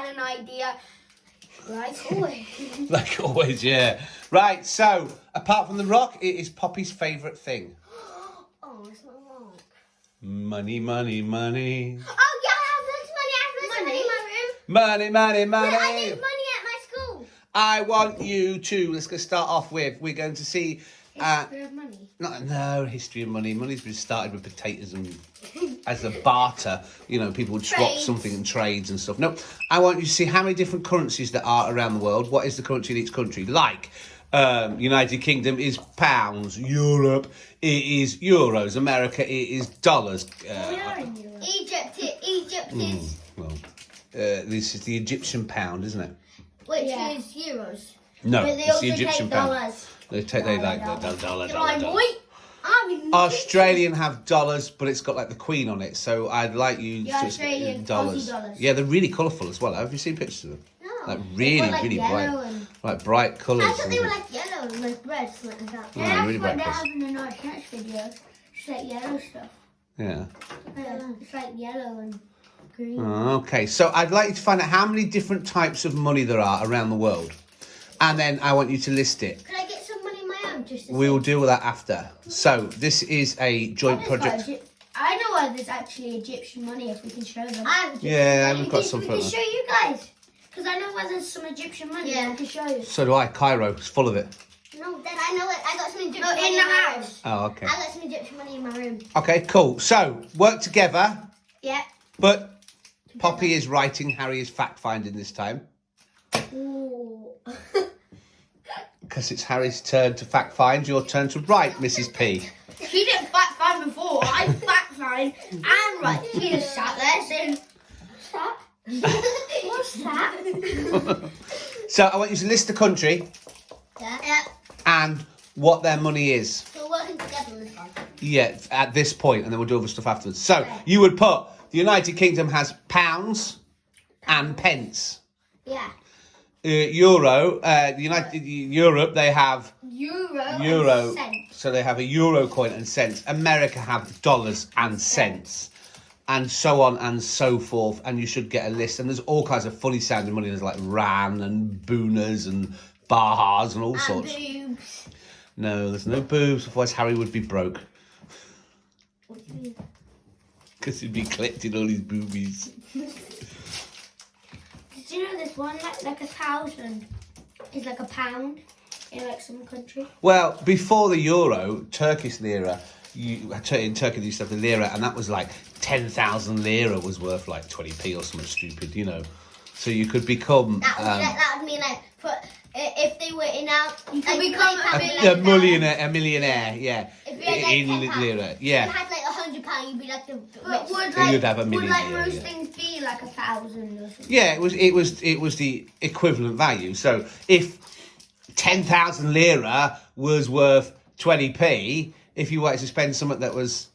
had an idea. Like always. Like always, yeah. Right, so, apart from the rock, it is Poppy's favourite thing. Oh, it's not wrong. Money, money, money. Oh, yeah, I have loads of money. I have loads of money in my room. Money, money, money. Yeah, I need money at my school. I want you to, let's go start off with, we're going to see... History of money. No, history of money. Money's been started with potatoes and as a barter. You know, people would swap Trades. something in trades and stuff. No, I want you to see how many different currencies there are around the world. What is the currency in each country? Like, United Kingdom is pounds. Europe, it is euros. America, it is dollars. We are in Europe. Egypt is... Well, this is the Egyptian pound, isn't it? Which is euros. No, But they it's also the Egyptian take pound. dollars. They like the dollar. Right, boy. I'm in Australian have dollars, but it's got like the Queen on it. So I'd like you Yeah, to Australian Aussie dollars. Yeah, they're really colourful as well. Have you seen pictures of them? No. Like really, They're like really yellow bright, and- like bright colours. I thought they were like yellow and like red, something like that. Yeah, really bright they're colours. having in our next video. It's like yellow stuff. Yeah. It's like yellow and green. Okay, so I'd like you to find out how many different types of money there are around the world, and then I want you to list it. Could I get some money of my own? Just to We will deal with that after. So this is a joint project. I know why there's actually Egyptian money if we can show them. Yeah, we've got some We for can them. show you guys. Because I know where there's some Egyptian money. Yeah. I can show you. So do I. Cairo is full of it. No, Dad, I know it. I got some Egyptian money in the house. Oh, okay. I got some Egyptian money in my room. Okay, cool. So work together, Yeah. but Poppy is writing, Harry is fact finding this time. Ooh. Because it's Harry's turn to fact find, your turn to write, Mrs. P. She didn't fact find before. I fact find and right. She just sat there saying, "What's that? What's that?" So I want you to list the country Yeah. and what their money is. So we're working together on this one. Yeah, at this point, and then we'll do other stuff afterwards. So you would put the United Kingdom has pounds and pence. Yeah. Europe, they have Euro. And cents. so they have a euro coin and cents. America have dollars and cents, and so on and so forth. And you should get a list. And there's all kinds of funny sounding money. There's like rand and boonas and bahas and all sorts. Boobs. No, there's no boobs. Otherwise, Harry would be broke What do you mean? because he'd be collecting all his boobies. Did you know this one like 1,000 is like a pound in like some country? Well, before the euro, Turkish lira, in Turkey they used to have the lira, and that was like 10,000 lira was worth like 20p or something stupid, you know. So you could become That would mean like if they were in out, you could become a millionaire, yeah. If you had like in £10, lira, If you yeah. had like £100, you'd be like the. But You'd have a million, would yeah, most yeah. things be like 1,000 or something? Yeah, it was the equivalent value. So if 10,000 lira was worth 20p, if you wanted to spend something that was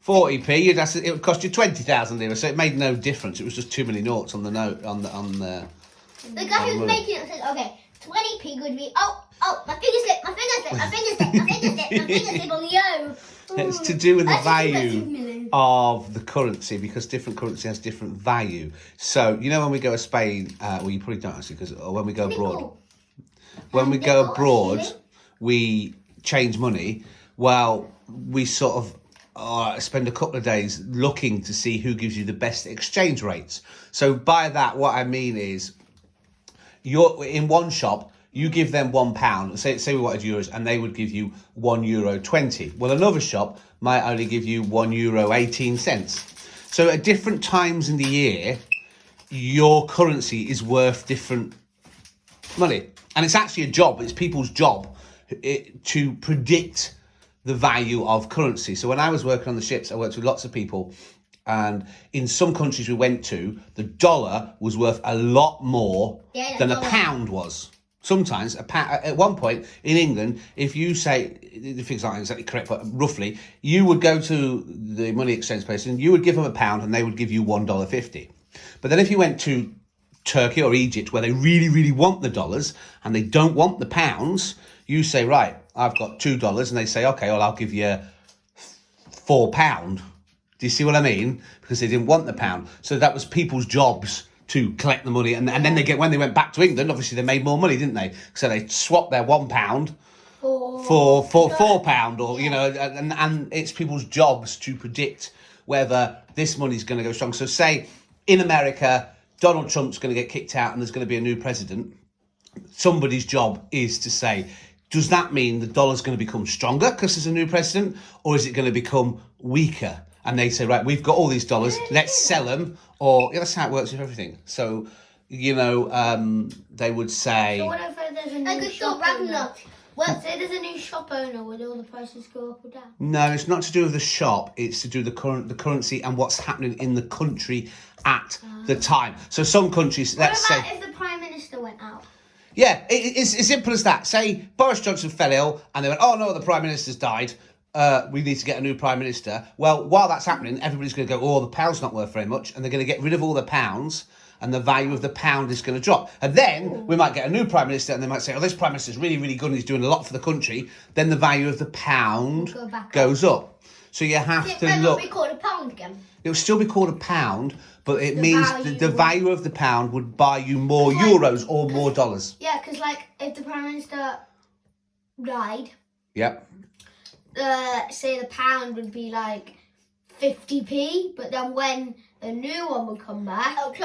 40p, it would cost you 20,000 lira. So it made no difference. It was just too many noughts on the note on the. The guy who's making it says, okay, 20p would be. Oh, my finger slipped. My finger slipped on you. It's to do with the That's just about 2 value million. of the currency, because different currency has different value. So you know when we go to Spain, well you probably don't actually, because when we go abroad. When we go abroad, we change money. Well, we sort of spend a couple of days looking to see who gives you the best exchange rates. So by that, what I mean is, you're in one shop, you give them £1. Say we wanted euros, and they would give you €1.20. Well, another shop might only give you €1.18. So at different times in the year, your currency is worth different money. And it's actually a job. It's people's job to predict the value of currency. So when I was working on the ships, I worked with lots of people. And in some countries we went to, the dollar was worth a lot more than a pound was. Sometimes, at one point in England, if you say, the figures aren't exactly correct, but roughly, you would go to the money exchange place and you would give them £1 and they would give you $1.50. But then if you went to Turkey or Egypt, where they really, really want the dollars and they don't want the pounds, you say, right, I've got $2, and they say, okay, well, I'll give you £4. Do you see what I mean? Because they didn't want the pound. So that was people's jobs to collect the money, and then when they went back to England, obviously they made more money, didn't they? So they swapped their £1 for £4, or you know, and it's people's jobs to predict whether this money's going to go strong. So say in America, Donald Trump's going to get kicked out, and there's going to be a new president. Somebody's job is to say, does that mean the dollar's going to become stronger because there's a new president, or is it going to become weaker? And they say, right, we've got all these dollars, let's sell them, or that's how it works with everything. So, you know, they would say. So what if there's a new shop owner? What, say there's a new shop owner, would all the prices go up or down? No, it's not to do with the shop. It's to do with the currency and what's happening in the country at the time. So some countries, let's say. What about if the Prime Minister went out? Yeah, it's as simple as that. Say Boris Johnson fell ill and they went, oh no, the Prime Minister's died. We need to get a new Prime Minister. Well, while that's happening, everybody's going to go, oh, the pound's not worth very much. And they're going to get rid of all the pounds, and the value of the pound is going to drop. And then we might get a new Prime Minister, and they might say, oh, this Prime Minister's really, really good and he's doing a lot for the country. Then the value of the pound goes up. So you have to look. It look. will be called a pound again. It will still be called a pound, but it means the value of the pound would buy you more euros or more dollars. Yeah, because like if the Prime Minister died, Yep. say the pound would be like 50p, but then when a new one would come back, it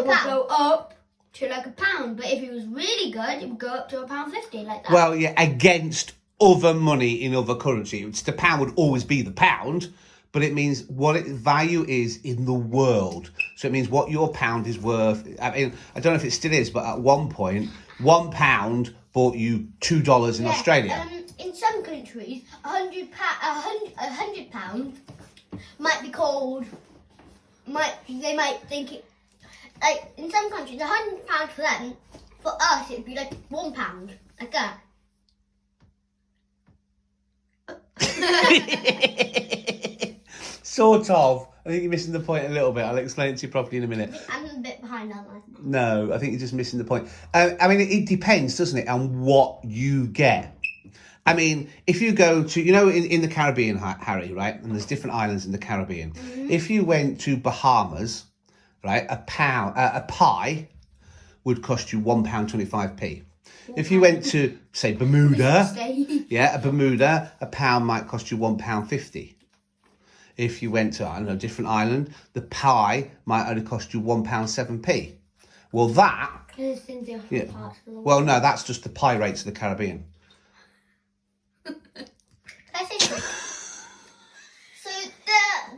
would go up to like a pound. But if it was really good, it would go up to £1.50 like that. Well, yeah, against other money in other currency. The pound would always be the pound, but it means what its value is in the world. So it means what your pound is worth. I mean, I don't know if it still is, but at one point, £1 bought you $2 in Australia. In some countries, £100 might be called. They might think it. Like in some countries, £100 for them. For us, it'd be like £1, like that. Sort of. I think you're missing the point a little bit. I'll explain it to you properly in a minute. I'm a bit behind, aren't I? No, I think you're just missing the point. I mean, it depends, doesn't it, on what you get. I mean, if you go to, you know, in the Caribbean, Harry, right? And there's different islands in the Caribbean. Mm-hmm. If you went to Bahamas, right, a pie would cost you £1.25p. If you went to, say, Bermuda, Bermuda, a pound might cost you £1.50. If you went to, I don't know, a different island, the pie might only cost you £1.07p. Well, that. It's in different parts of the world. Well, no, that's just the pie rates of the Caribbean. That's interesting. So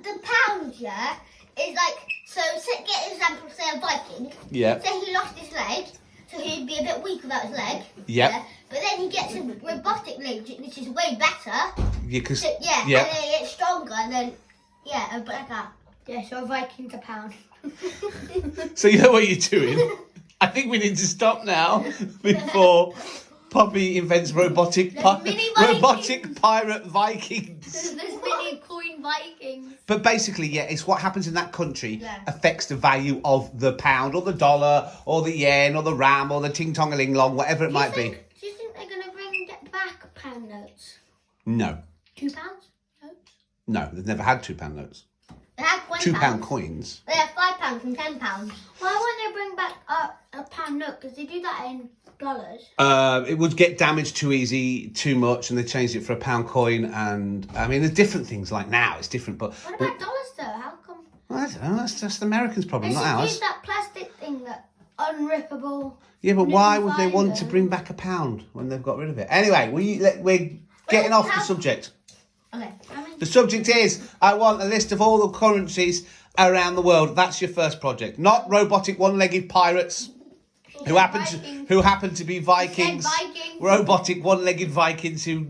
the pound, is like, so get an example, say a Viking. Yeah. Say he lost his leg, so he'd be a bit weak without his leg. Yep. Yeah. But then he gets a robotic leg, which is way better. Yeah, because and then he gets stronger, and then but like that. Yeah, so a Viking's a pound. So you know what you're doing? I think we need to stop now before Poppy invents robotic pirate Vikings. There's mini coin Vikings. But basically, it's what happens in that country affects the value of the pound or the dollar or the yen or the ram or the ting-tong-a-ling-long, whatever it might be. Do you think they're going to bring back pound notes? No. £2 notes? No, they've never had £2 notes. They have £2 coins. They have £5 and £10. Why won't they bring back a pound note? Because they do that in dollars. It would get damaged too much, and they changed it for a pound coin. And I mean, there's different things. Like now, it's different. But what about dollars though? How come? I don't know. That's just the Americans' problem, not ours. They use that plastic thing, that unrippable. Yeah, but why would they want to bring back a pound when they've got rid of it? Anyway, we're getting off the subject. Okay. The subject is, I want a list of all the currencies around the world. That's your first project. Not robotic one-legged pirates who happen to be Vikings. Robotic one-legged Vikings who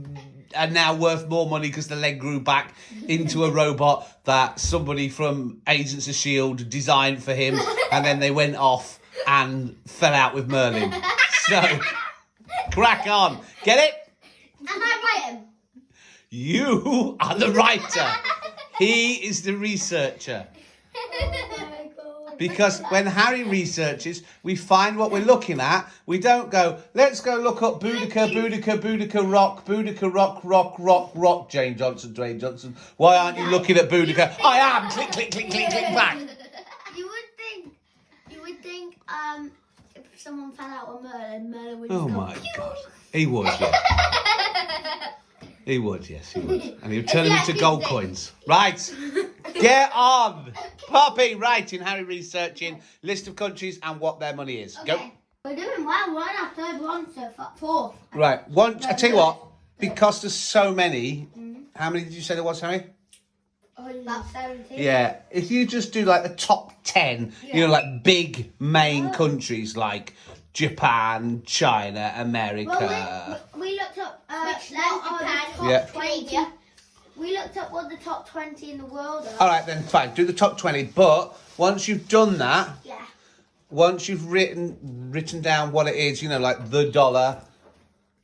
are now worth more money because the leg grew back into a robot that somebody from Agents of S.H.I.E.L.D. designed for him, and then they went off and fell out with Merlin. So, crack on. Get it? Am I right? You are the writer. He is the researcher. Because when Harry researches, we find what we're looking at. We don't go, let's go look up Boudica, rock, Jane Johnson, Dwayne Johnson. Why aren't you looking at Boudica? I am. Click, click, click, click, click, back. You would think if someone fell out on Merlin would Oh just go, my God. He would, yeah. He would, yes, he would. And he would turn them into gold coins. Right. Get on. Poppy, writing, Harry researching, list of countries and what their money is. Go. Okay. We're doing well. We're on our third one, so fourth. Right. I tell you what, because there's so many, how many did you say there was, Harry? About 17. Yeah. If you just do like the top 10, you know, like big main countries like Japan, China, America. Well, we looked up Japan, yeah. 20. Yeah. We looked up what the top 20 in the world are. All right, then fine. Do the top 20. But once you've done that, Yeah. once you've written down what it is, you know, like the dollar.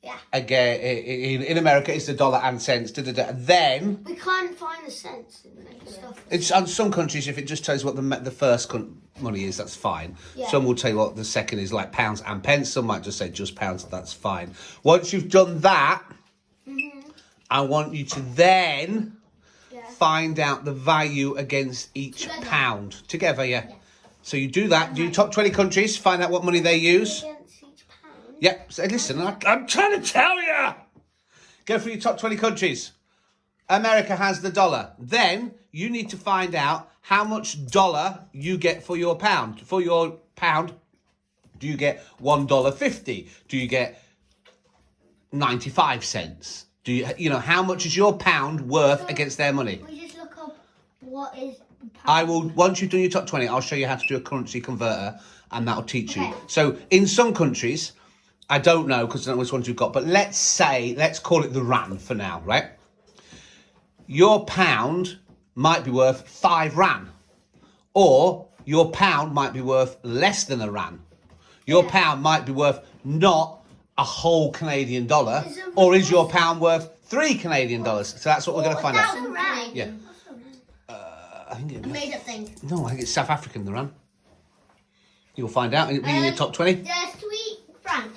Yeah. Again, in America, it's the dollar and cents. Then We can't find the cents in the stuff. it's on some countries. If it just tells you what the first money is, that's fine. Yeah. Some will tell you what the second is, like pounds and pence. Some might just say just pounds. That's fine. Once you've done that, I want you to then find out the value against each pound together. Yeah. So you do that. Do your top 20 countries. Find out what money they use. Against each pound. Yep. So listen, I'm trying to tell you. Go through your top 20 countries. America has the dollar. Then you need to find out how much dollar you get for your pound. For your pound, do you get $1.50? Do you get 95 cents? Do you know how much is your pound worth against their money? We just look up what is the pound. I will, once you've done your top 20, I'll show you how to do a currency converter and that'll teach you. Okay. So in some countries, I don't know because I don't know which ones you've got, but let's call it the rand for now, right? Your pound might be worth 5 rand, or your pound might be worth less than a rand. Your pound might be worth not a whole Canadian dollar, or is your pound worth 3 Canadian dollars? So that's what we're going to find out. Right. Yeah. I think it Made up thing. No, I think it's South African, the rand. You'll find out. It'll be in your top 20. The sweet franc.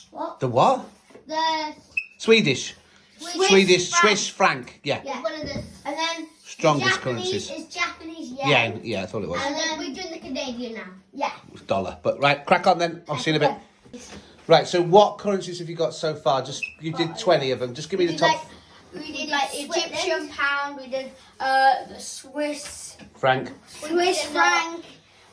What? The what? The Swedish. Swiss franc. Yeah. one of the. And then Strongest the Japanese currencies. is Japanese yen. Yeah, I thought it was. And then we're doing the Canadian now. Yeah. Dollar. But right, crack on then. I'll see you in a bit. Right, so what currencies have you got so far? You did 20 of them. Just give me the top. We did like Egyptian pound, we did the Swiss Franc. franc,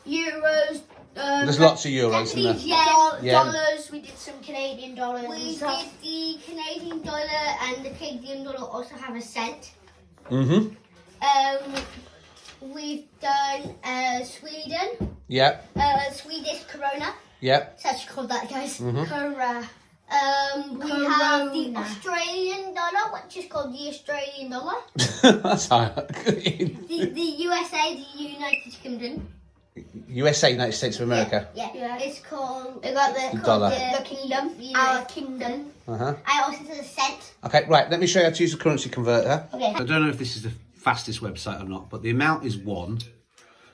euros. There's lots of euros in there. Yen, Yen. dollars. We did some Canadian dollars. We did the Canadian dollar, and the Canadian dollar also have a cent. Mm-hmm. We've done Sweden, Yep. Swedish krona. Yep. It's actually called that, guys. Corona. We have the Australian dollar, which is called the Australian dollar. That's hard. The USA, the United Kingdom. USA, United States of America. Yeah. It's called. We got The dollar. The kingdom. Our kingdom. Uh-huh. I also did a cent. Okay, right. Let me show you how to use a currency converter. Okay. I don't know if this is the fastest website or not, but the amount is 1.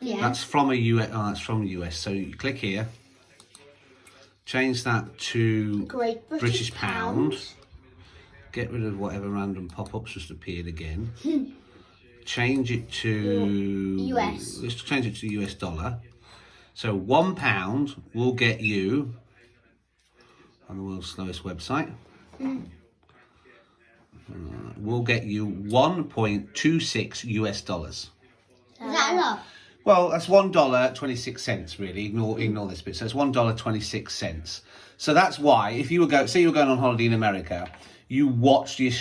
Yeah. That's from a US. Oh, that's from the US. So you click here. Change that to Great British pound. Get rid of whatever random pop-ups just appeared again. Change it to US. Let's change it to US dollar. So £1 will get you on the world's slowest website. Will get you 1.26 US dollars. Is that a lot? Well, that's $1.26 really. Ignore this bit. So it's $1.26. So that's why if you were say you were going on holiday in America, you watch the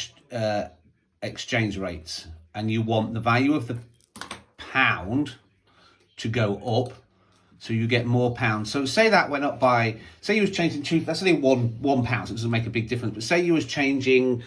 exchange rates and you want the value of the pound to go up, so you get more pounds. So say that went up by, say you was changing that's only one pound, so it doesn't make a big difference. But say you was changing,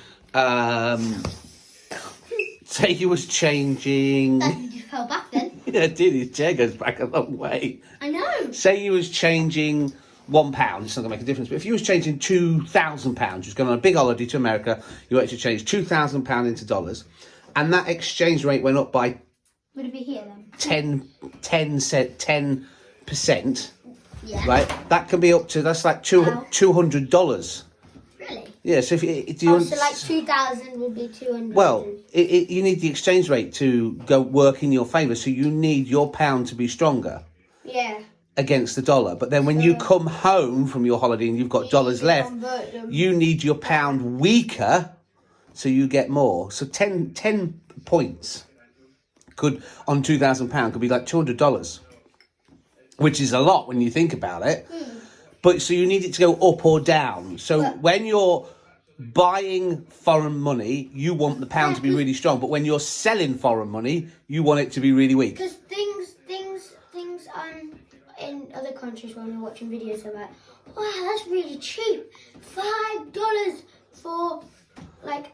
say you was changing. You just fell back then. Yeah, it did. His chair goes back a long way. I know. Say you was changing £1, it's not going to make a difference. But if you was changing £2,000, you was going on a big holiday to America, you actually changed £2,000 into dollars, and that exchange rate went up by Would it be here then? 10%. Yeah. Right? That can be up to, that's like $200. Really? Yeah, so if you So like 2,000 would be 200. well, you need the exchange rate to work in your favour, so you need your pound to be stronger. Yeah. against the dollar. But then when you come home from your holiday and you've got dollars left, you need your pound weaker so you get more. So 10 points could on £2,000 could be like $200, which is a lot when you think about it. But so you need it to go up or down. So when you're buying foreign money, you want the pound to be really strong. But when you're selling foreign money, you want it to be really weak. Because things in other countries when we're watching videos are like, wow, that's really cheap. $5 for like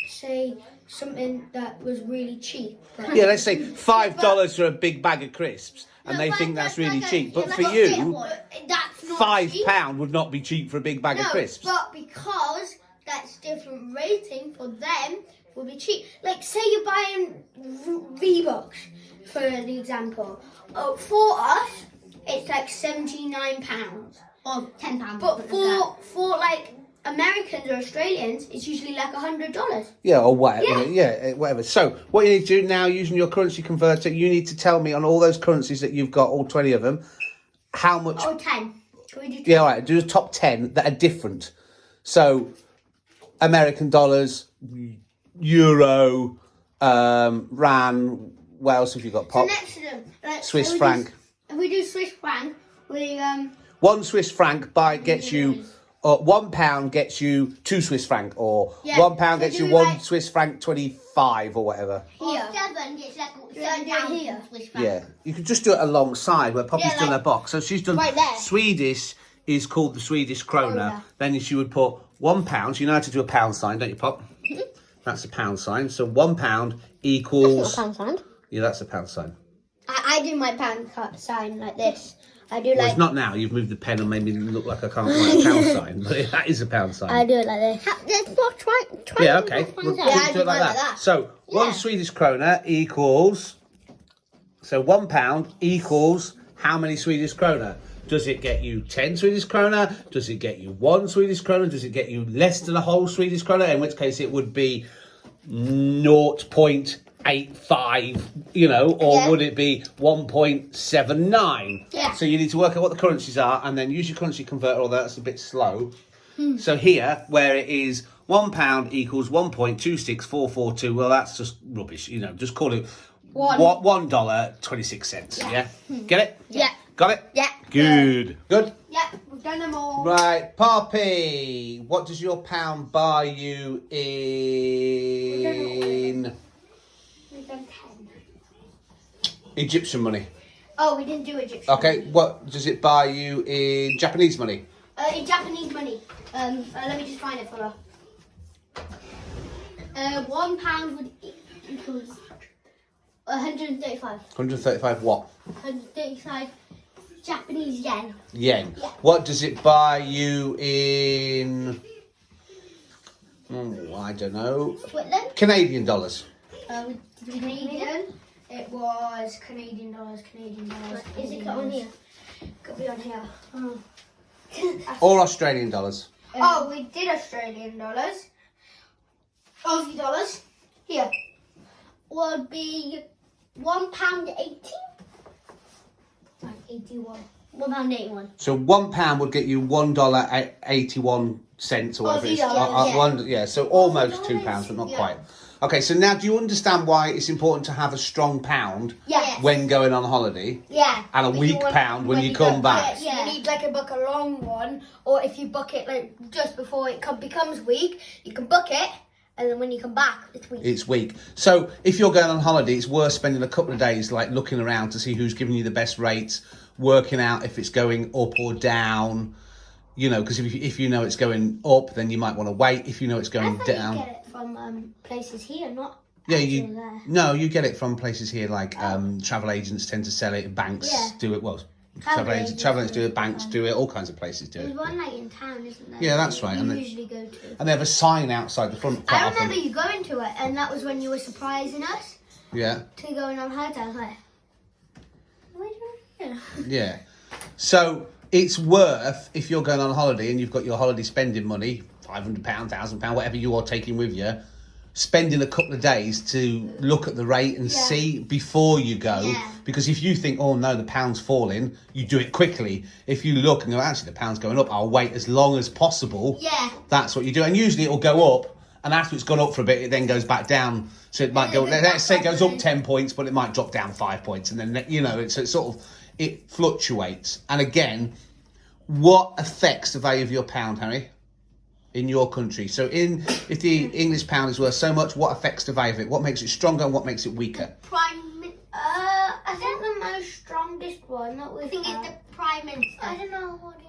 say something that was really cheap. Yeah, let's say $5 for a big bag of crisps, and they think that's really cheap. But for you, that's not £5 would not be cheap for a big bag of crisps. But because that's different rating for them, will be cheap. Like say you're buying V-Bucks, for the example. For us, it's like £79 or £10. But for like Americans or Australians, it's usually like $100. Yeah, or whatever. Yeah, whatever. So what you need to do now, using your currency converter, you need to tell me on all those currencies that you've got, all 20 of them, how much. Or 10. Can we do 10? Yeah, all right. Do the top 10 that are different. So American dollars, euro, rand. What else have you got? Pop. So next to them, Swiss franc. If we do Swiss franc, we 1 Swiss franc gets you. £1 gets you 2 Swiss franc, or £1 gets you 1 Swiss franc 25 or whatever. Here. £7 gets like here. Swiss franc. Yeah, you could just do it alongside where Poppy's done her box. So she's done right there. Swedish is called the Swedish krona. Then she would put £1. You know how to do a pound sign, don't you, Pop? That's a pound sign. So £1 equals. That's not a pound sign. Yeah, that's a pound sign. I do my pound sign like this. I do Well, like. it's not now. You've moved the pen and made me look like I can't write a pound sign. But that is a pound sign. I do it like this. Let's not try. Yeah, okay. We'll do I it do like mine that. like that. So, 1 Swedish krona equals... So, £1 equals how many Swedish krona? Does it get you 10 Swedish krona? Does it get you 1 Swedish krona? Does it get you less than a whole Swedish krona? In which case it would be 0.85, you know, or would it be 1.79? Yeah. So you need to work out what the currencies are and then use your currency converter, although that's a bit slow. So here, where it is £1 equals 1.26442, well, that's just rubbish, you know, just call it $1.26, yeah? Get it? Yeah. Got it? Yeah. Good. Good? Yeah, we've done them all. Right, Poppy, what does your pound buy you in We've done 10. Egyptian money? Oh, we didn't do Egyptian. Okay, what does it buy you in Japanese money? In Japanese money. Let me just find it for her. £1 would equal 135. 135 what? 135 Japanese yen. Yen. Yeah. What does it buy you in, I don't know, Switzerland. Canadian dollars? Canadian. It was Canadian dollars. Is it on here? Could be on here. Or Australian dollars? We did Australian dollars. Aussie dollars. Here. Would be £1.80. Like 81. £1.81. So £1 would get you $1.81 or whatever it is. Aussie dollars, Yeah, so almost £2, but not quite. Okay, so now do you understand why it's important to have a strong pound Yes. when going on holiday? Yeah. And a weak pound when you come back? Yeah. You need like a book a long one, or if you book it like just before it becomes weak, you can book it, and then when you come back, it's weak. It's weak. So if you're going on holiday, it's worth spending a couple of days like looking around to see who's giving you the best rates, working out if it's going up or down. You know, because if you know it's going up, then you might want to wait. If you know it's going down. You get it from places here, not Yeah, there. you get it from places here like travel agents tend to sell it, banks do it. Well, travel agents do it, banks do it, all kinds of places do There's it. one like in town, isn't there? Yeah, that's right. You And usually go to. And they have a sign outside the front. I remember you going to it, and that was when you were surprising us Yeah. to going on holiday. I was like, what are you doing here? Yeah. So it's worth, if you're going on holiday and you've got your holiday spending money, £500, £1,000, whatever you are taking with you, spending a couple of days to look at the rate and see before you go. Yeah. Because if you think, oh no, the pound's falling, you do it quickly. If you look and go, actually, the pound's going up, I'll wait as long as possible. Yeah. That's what you do. And usually it'll go up, and after it's gone up for a bit, it then goes back down. So it might go, let's say it goes up 10 points, but it might drop down 5 points. And then, you know, it's sort of, it fluctuates. And again, what affects the value of your pound, Harry? In your country. So if the English pound is worth so much, what affects the value of it? What makes it stronger and what makes it weaker? I think the most strongest one that we think is the Prime Minister. I don't know what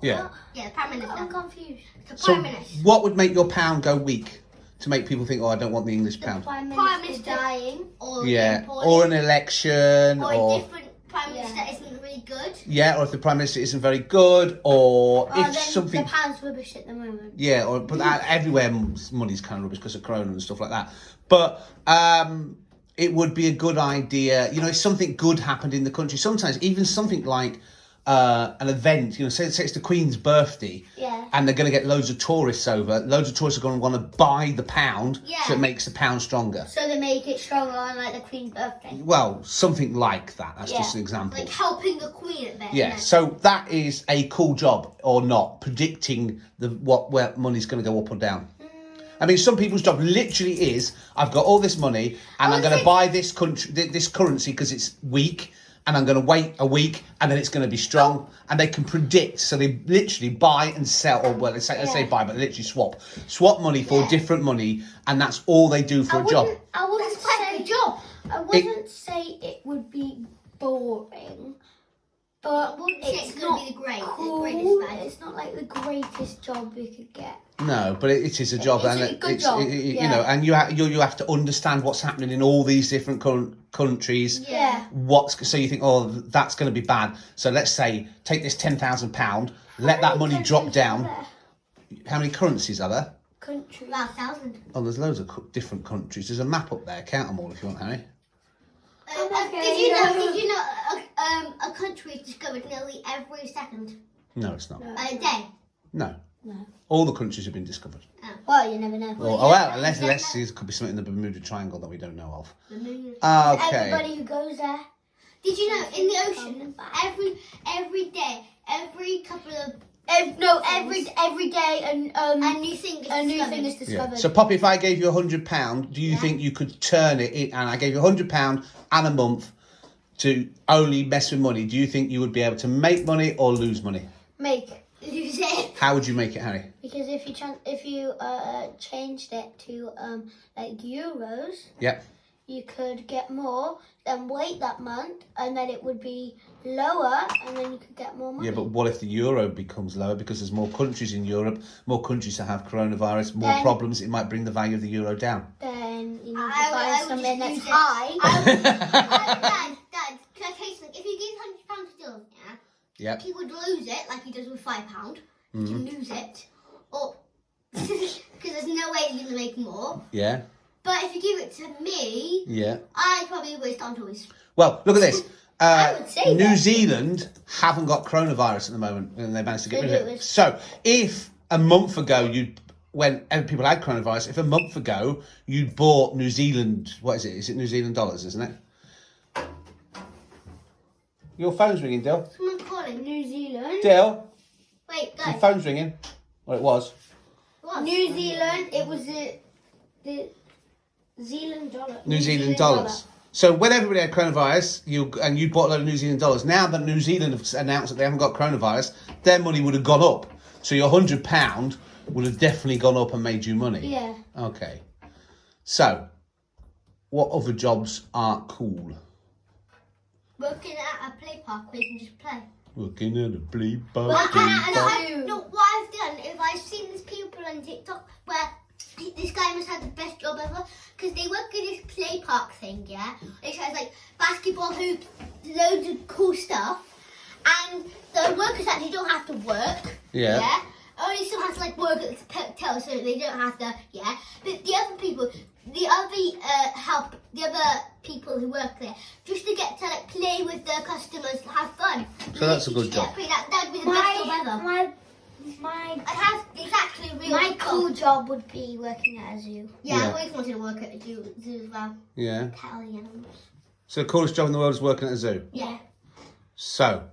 Yeah. Yeah, the Prime Minister. I'm confused. The So Prime Minister. what would make your pound go weak to make people think, oh, I don't want the English pound? Prime Minister dying. Or Or an election, or or a different Prime Minister isn't really good. or if the Prime Minister isn't very good, or Then if something. the pound's rubbish at the moment. Yeah, or but everywhere money's kind of rubbish because of Corona and stuff like that. But it would be a good idea, you know, if something good happened in the country. Sometimes even something like an event, you know, say it's the Queen's birthday, and they're going to get loads of tourists over. Loads of tourists are going to want to buy the pound, so it makes the pound stronger. So they make it stronger on like the Queen's birthday. Well, something like that. That's just an example. Like helping the Queen a bit. Yeah, so that is a cool job, or not, predicting where money's going to go up or down. I mean, some people's job literally is, I've got all this money and I'm going to buy this currency because it's weak, and I'm going to wait a week and then it's going to be strong, and they can predict. So they literally buy and sell, or well, let's say buy, but they literally swap money for different money, and that's all they do for a job. I wouldn't say job. I wouldn't say it would be boring. But it's not be the greatest. It's not like the greatest job we could get. No, but it is a job, and it's a good job. You know, and you have to understand what's happening in all these different countries. Yeah. So you think, oh, that's going to be bad. So let's say take this £10,000, let that money drop down. How many currencies are there? Countries. About 1,000. Oh, there's loads of different countries. There's a map up there. Count them all if you want, Harry. Did you know a country is discovered nearly every second? No, it's not. A day? No. All the countries have been discovered. Well, you never know. Unless there could be something in the Bermuda Triangle that we don't know of. Okay. Everybody who goes there. Did you know in the ocean every day, every couple of every day a new thing is discovered. Yeah. So, Poppy, if I gave you £100, do you think you could turn it? And I gave you £100 and a month to only mess with money. Do you think you would be able to make money or lose money? Lose it. How would you make it, Harry? Because if you changed it to like euros, you could get more. Then wait that month, and then it would be lower, and then you could get more money. Yeah, but what if the euro becomes lower because there's more countries in Europe, more countries that have coronavirus, more problems? It might bring the value of the euro down. Then you need to find something that's high. Dad, if you give £100 still, he would lose it like he does with £5. He can lose it, or because there's no way he's gonna make more. Yeah. But if you give it to me, I'd probably waste on toys. Well, look at this. I would say New Zealand haven't got coronavirus at the moment, and they managed to get rid of it. So, if a month ago when people had coronavirus, if a month ago you'd bought New Zealand, what is it? Is it New Zealand dollars, isn't it? Your phone's ringing, Dill. Someone's calling. New Zealand. Dill. Wait, guys. Your phone's ringing. Well, it was. New Zealand. It was the Zealand dollar. New Zealand dollars. So when everybody had coronavirus, you bought a load of New Zealand dollars. Now that New Zealand have announced that they haven't got coronavirus, their money would have gone up. So your £100 would have definitely gone up and made you money. Yeah. Okay. So, what other jobs are cool? Working at a play park where you can just play. Working at a play park. No, what I've done is I've seen these people on TikTok where this guy must have the best job ever because they work in this play park thing, It has like basketball hoops, loads of cool stuff, and the workers actually don't have to work. Yeah. Only some have to like work at the hotel, so they don't have to. But the other people, the other people who work there, just to get to like play with their customers, have fun. So that's a good job. That'd be the best job ever. It's actually really My cool job would be working at a zoo. Yeah, I've always wanted to work at a zoo as well. Yeah. Tell the animals. So the coolest job in the world is working at a zoo. Yeah. So,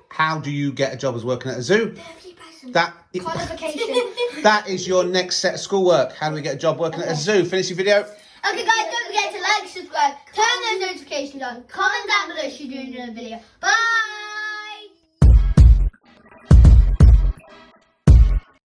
how do you get a job as working at a zoo? Birthday present. Qualification. That is your next set of schoolwork. How do we get a job working at a zoo? Finish your video. Okay, guys, don't forget to like, subscribe, turn those notifications on, comment down below if you're doing a video. Bye.